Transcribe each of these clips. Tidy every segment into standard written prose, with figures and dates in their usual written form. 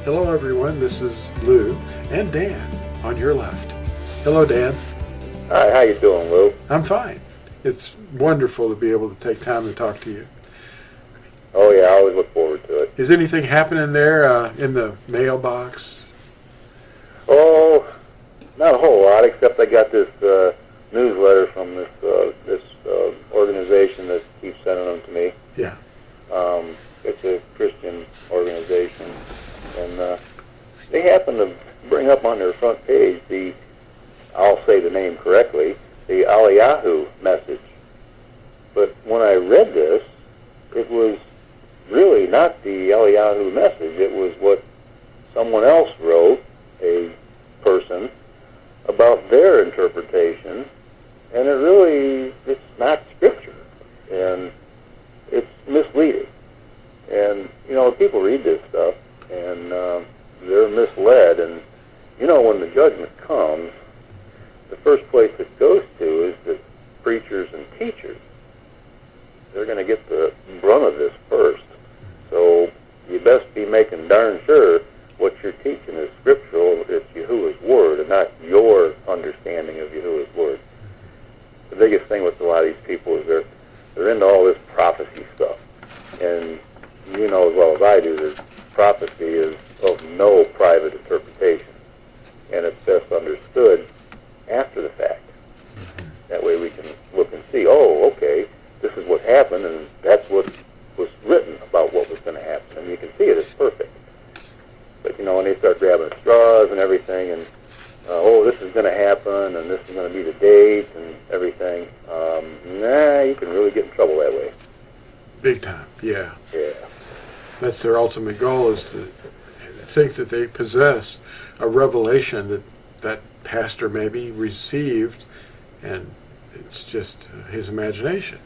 Hello everyone, this is Lew and Dan on your left. Hello Dan. Hi, how you doing, Lew? I'm fine. It's wonderful to be able to take time to talk to you. Oh yeah, I always look forward to it. Is anything happening there in the mailbox? Oh, not a whole lot, except I got this newsletter from this organization that keeps sending them to me. Yeah. It's a Christian organization, and they happen to bring up on their front page I'll say the name correctly, the Eliyahu message. But when I read this, it was really not the Eliyahu message. It was what someone else wrote, a person, about their interpretation, and it's not scripture, and it's misleading. And, people read this stuff, and they're misled, and, when the judgment comes, the first place it goes to is the preachers and teachers. They're going to get the brunt of this first. So you best be making darn sure what you're teaching is scriptural. It's Yahuwah's word and not your understanding of Yahuwah's word. The biggest thing with a lot of these people is they're into all this prophecy stuff. And you know as well as I do that prophecy is of no private interpretation. And it's best understood after the fact. That way we can look and see, okay, this is what happened, and that's what was written about what was going to happen. And you can see it's perfect. But, when they start grabbing straws and everything, and, this is going to happen, and this is going to be the date, and everything, you can really get in trouble that way. Big time, yeah. Yeah. That's their ultimate goal, is to think that they possess a revelation that pastor maybe received, and it's just his imagination.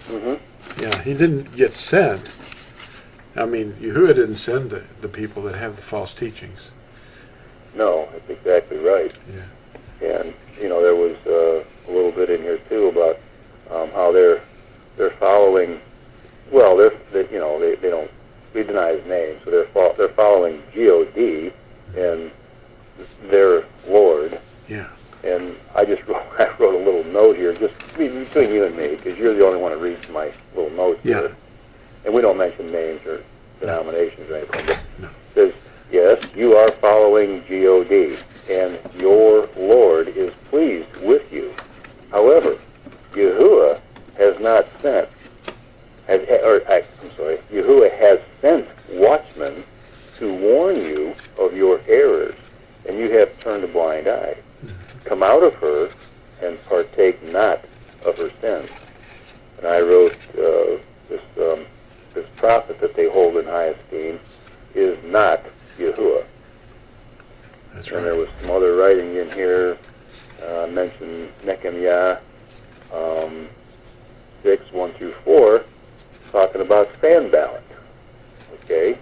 Mm-hmm. Yeah, he didn't get sent. I mean, Yahuwah didn't send the people that have the false teachings. No, that's exactly right. Yeah. And, there was a little bit in here, too, about how they're following, well, they don't, we deny his name, so they're following God and their Lord. Yeah. And I wrote a little note here, just between you and me, because you're the only one that reads my little notes here. And we don't mention names or denominations or anything. But No. It says, yes, you are following God, and your Lord is pleased with you. However, Yahuwah has not sent, Yahuwah has sent watchmen to warn you of your errors, and you have turned a blind eye. Come out of her and partake not of her sins. And I wrote this prophet that they hold in high esteem is not Yahuwah. That's And right. there was some other writing in here. I mentioned Nehemiah 6:1-4, talking about Sanballat. Okay?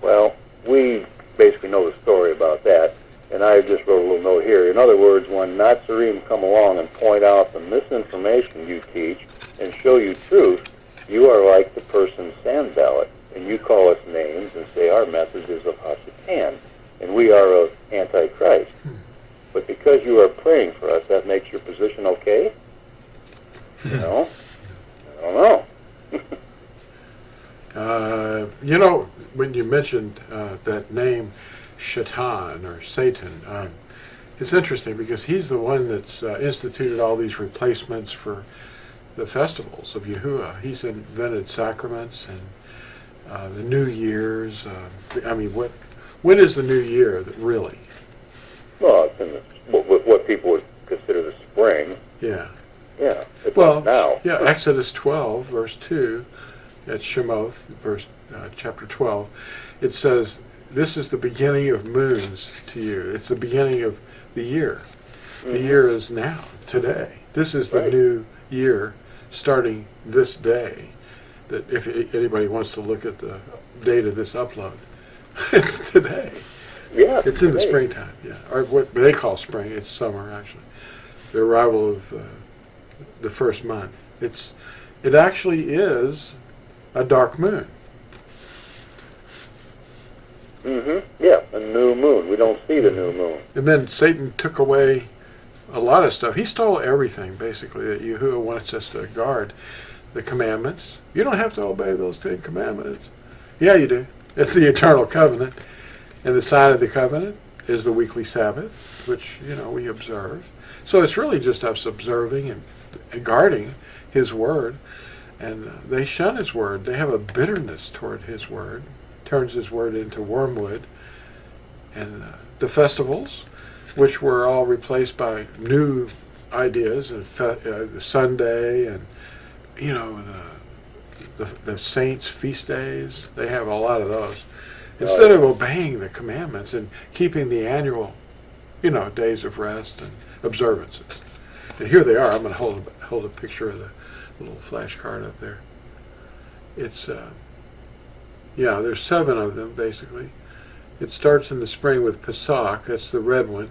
Well, we basically know the story about that. And I just wrote a little note here. In other words, when Natsarim come along and point out the misinformation you teach and show you truth, you are like the person Sanballat, and you call us names and say our message is of Hashatan, and we are of Antichrist. But because you are praying for us, that makes your position okay? I don't know. When you mentioned that name, Shaitan or Satan, it's interesting because he's the one that's instituted all these replacements for the festivals of Yahuwah. He's invented Sacraments and the New Year's. When is the New Year really? Well, it's in what people would consider the spring. Yeah. Yeah. It's Well, now. yeah, Exodus 12, verse 2, that's shabuoth, chapter 12. It says, this is the beginning of moons to you. It's the beginning of the year. Mm-hmm. The year is now, today. This is the new year starting this day. That if anybody wants to look at the date of this upload, it's today. Yeah. It's in the springtime, yeah. Or what they call spring, it's summer actually. The arrival of the first month. It actually is a dark moon. Yeah, a new moon. We don't see the new moon. And then Satan took away a lot of stuff. He stole everything, basically, that Yahuwah wants us to guard. The commandments. You don't have to obey those 10 commandments. Yeah, you do. It's the eternal covenant. And the sign of the covenant is the weekly Sabbath, which, we observe. So it's really just us observing and guarding his word. And they shun his word. They have a bitterness toward his word. Turns his word into wormwood. And the festivals, which were all replaced by new ideas, and Sunday, and the saints' feast days. They have a lot of those. Instead of obeying the commandments and keeping the annual, days of rest and observances. And here they are. I'm going to hold a picture of the little flash card up there. It's, there's 7 of them, basically. It starts in the spring with Pesach, that's the red one.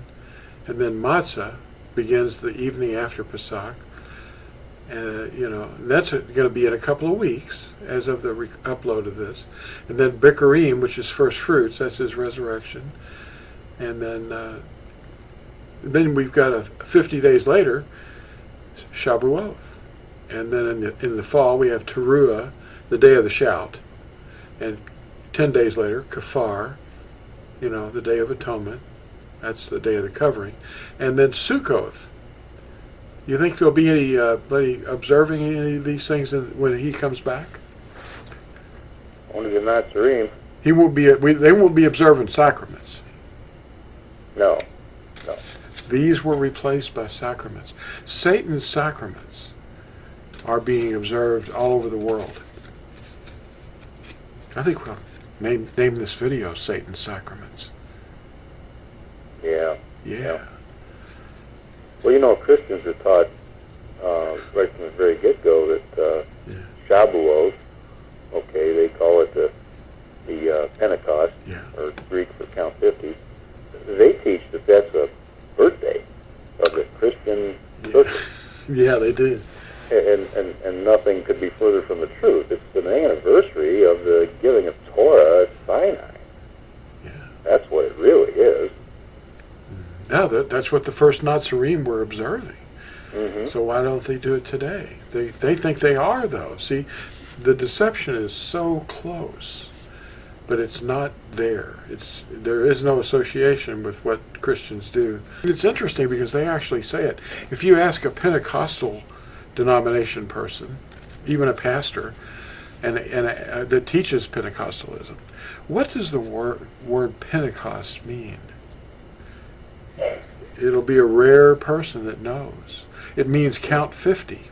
And then Matzah begins the evening after Pesach. And that's going to be in a couple of weeks, as of the upload of this. And then Bikurim, which is first fruits, that's his resurrection. And then we've got 50 days later, shabuoth. And then in the fall, we have Teruah, the day of the shout. And 10 days later, Kafar, the day of atonement. That's the day of the covering. And then Sukkoth. You think there'll be anybody observing any of these things when he comes back? Only the Natsarim. He won't be. They won't be observing sacraments. No. These were replaced by sacraments. Satan's sacraments are being observed all over the world. I think we'll name this video Satan's Sacraments. Yeah. Yeah. Well, Christians are taught right from the very get-go that shabuoth, they call it the Pentecost, or Greek for count 50. They teach that that's a birthday of the Christian church. Yeah, they do. And nothing could be further from the truth. It's an anniversary of the giving of Torah at Sinai. Yeah. That's what it really is. Yeah, that's what the first Natsarim were observing. Mm-hmm. So why don't they do it today? They think they are, though. See, the deception is so close, but it's not there. There is no association with what Christians do. And it's interesting because they actually say it. If you ask a Pentecostal denomination person, even a pastor, and that teaches Pentecostalism, what does the word Pentecost mean? It'll be a rare person that knows. It means count 50.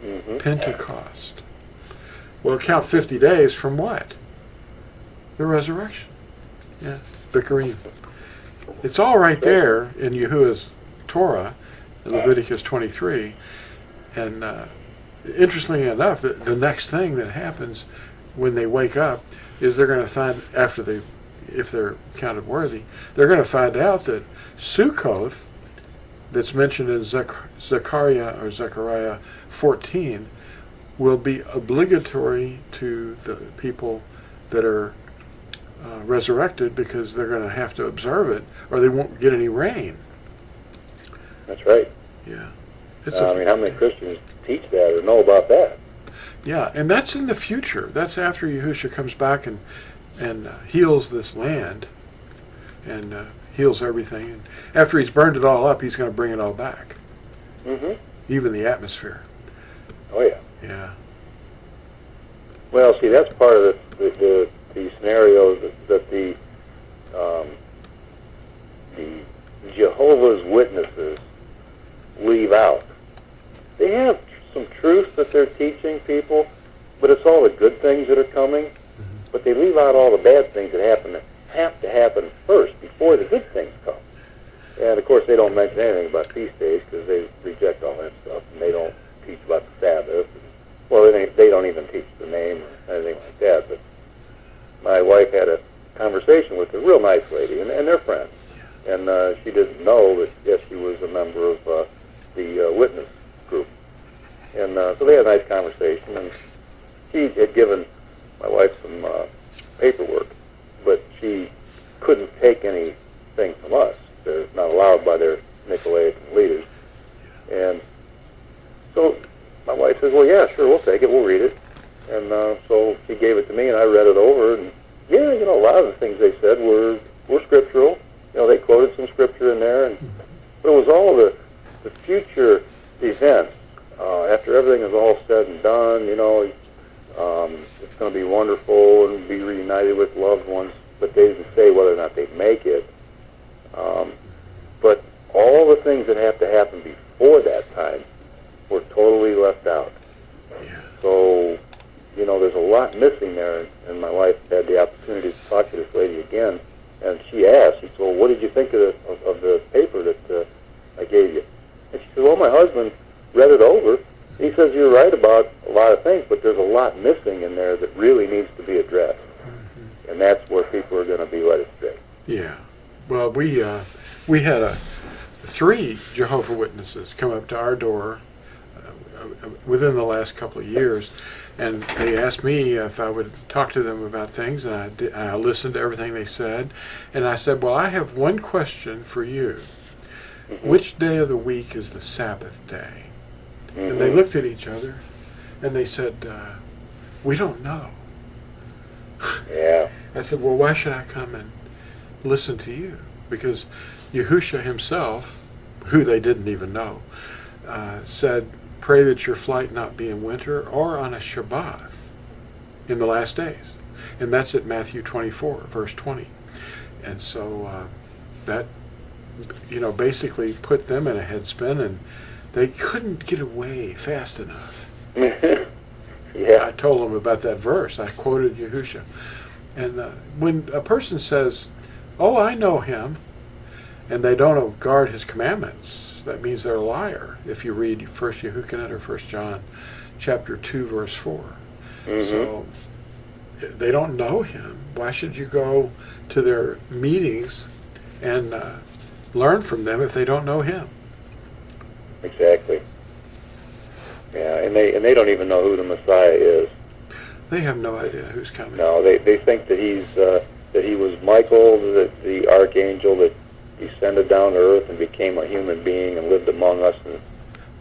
Mm-hmm. Pentecost. Well, count 50 days from what? The resurrection. Yeah, Bikurim. It's all right there in Yahuwah's Torah, in Leviticus 23. And interestingly enough, the next thing that happens when they wake up is they're going to find, if they're counted worthy, they're going to find out that Sukkoth, that's mentioned in Zechariah 14, will be obligatory to the people that are resurrected, because they're going to have to observe it or they won't get any rain. That's right. Yeah. How many Christians teach that or know about that? Yeah, and that's in the future. That's after Yahushua comes back and heals this land and heals everything. And after he's burned it all up, he's going to bring it all back. Mm-hmm. Even the atmosphere. Oh, yeah. Yeah. Well, see, that's part of the scenarios that the Jehovah's Witnesses leave out. They have some truth that they're teaching people, but it's all the good things that are coming. Mm-hmm. But they leave out all the bad things that have to happen first before the good things come. And of course, they don't mention anything about feast days because they reject all that stuff, and they don't teach about the Sabbath. Well, they don't even teach the name or anything like that. But my wife had a conversation with a real nice lady, and they're friends. And she didn't know that, yes, she was a member of the witness group. And so they had a nice conversation, and she had given my wife some paperwork, but she couldn't take anything from us. They're not allowed by their Nicolaitan leaders. And so my wife says, well, yeah, sure, we'll take it, we'll read it. And so she gave it to me, and I read it over, and yeah, a lot of the things they said were scriptural. They quoted some scripture in there, but it was all the future events. After everything is all said and done, it's going to be wonderful and be reunited with loved ones, but they didn't say whether or not they'd make it. But all the things that have to happen before that time were totally left out. Yeah. So, there's a lot missing there, and my wife had the opportunity to talk to this lady again, and she asked, she said, well, what did you think of the paper that I gave you? And she said, well, my husband read it over. He says you're right about a lot of things, but there's a lot missing in there that really needs to be addressed. Mm-hmm. And that's where people are going to be led astray. Yeah. Well, we had 3 Jehovah Witnesses come up to our door within the last couple of years, and they asked me if I would talk to them about things, and I did, and I listened to everything they said, and I said, well, I have one question for you. Mm-hmm. Which day of the week is the Sabbath day? Mm-hmm. And they looked at each other, and they said, we don't know. Yeah. I said, well, why should I come and listen to you? Because Yahusha himself, who they didn't even know, said, pray that your flight not be in winter or on a shabuoth in the last days. And that's at Matthew 24, verse 20. And so that, basically put them in a headspin, and they couldn't get away fast enough. Yeah. I told them about that verse. I quoted Yahusha. And when a person says, oh, I know him, and they don't guard his commandments, that means they're a liar. If you read 1 Yehukanan or 1 John chapter 2, verse 4. Mm-hmm. So they don't know him. Why should you go to their meetings and learn from them if they don't know him? Exactly. Yeah, and they don't even know who the Messiah is. They have no idea who's coming. No, they think that he was Michael, the archangel that descended down to earth and became a human being and lived among us and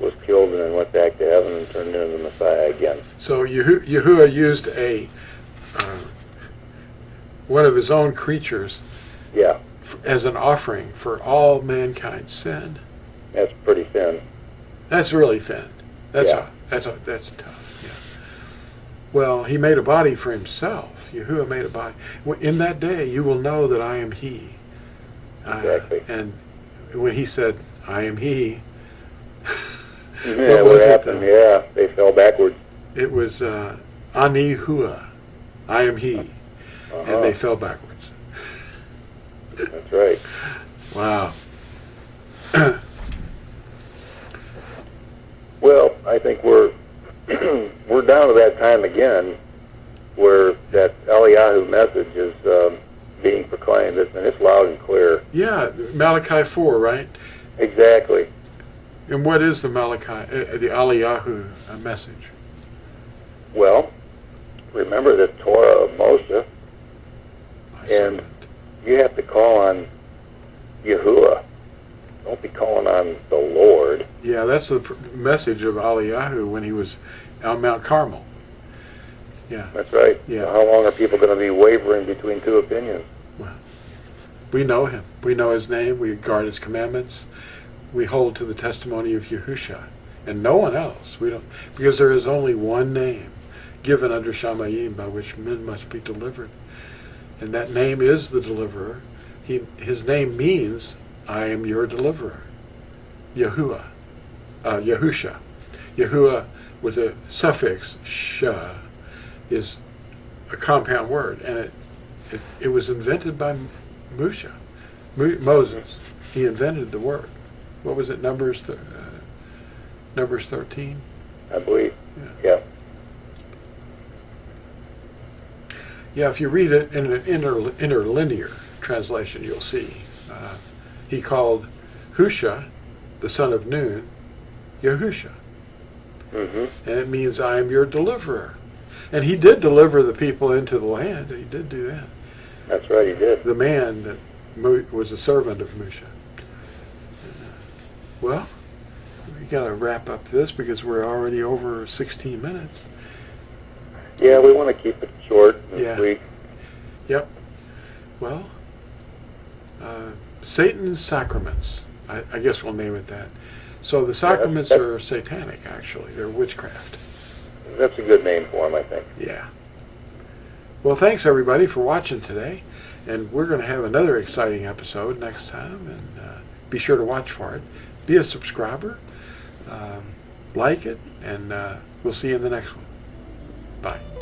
was killed and then went back to heaven and turned into the Messiah again. So Yahuwah used one of his own creatures, yeah, as an offering for all mankind's sin. That's pretty thin. That's really thin. That's tough. Yeah. Well, he made a body for himself. Yahuwah made a body. In that day, you will know that I am He. Exactly. And when he said, "I am He," what happened? They fell backwards. It was Ani Hua, I am He, and they fell backwards. That's right. Wow. Well, I think we're down to that time again, where that Eliyahu message is being proclaimed, and it's loud and clear. Yeah, Malachi 4, right? Exactly. And what is the Eliyahu message? Well, remember the Torah of Moshe, and you have to call on Yahuwah. Don't be calling on the Lord. Yeah, that's the message of Eliyahu when he was on Mount Carmel. Yeah. That's right. Yeah. So how long are people going to be wavering between two opinions? Well, we know him. We know his name. We guard his commandments. We hold to the testimony of Yahusha and no one else. We don't, because there is only one name given under Shamayim by which men must be delivered, and that name is the deliverer. His name means I am your deliverer. Yahusha. Yahuwah with a suffix sha is a compound word, and it was invented by Moses. He invented the word. What was it? Numbers 13. I believe. Yeah. Yeah. If you read it in an interlinear translation, you'll see he called Husha, the son of Nun, Yahusha. Mm-hmm. And it means I am your deliverer. And he did deliver the people into the land. He did do that. That's right, he did. The man that was a servant of Musha. Well, we got to wrap up this because we're already over 16 minutes. Yeah, we want to keep it short and Yeah. sweet. Yep. Well, Satan's Sacraments. I guess we'll name it that. So the sacraments are satanic, actually. They're witchcraft. That's a good name for him, I think. Yeah. Well, thanks, everybody, for watching today. And we're going to have another exciting episode next time. And be sure to watch for it. Be a subscriber. Like it. And we'll see you in the next one. Bye.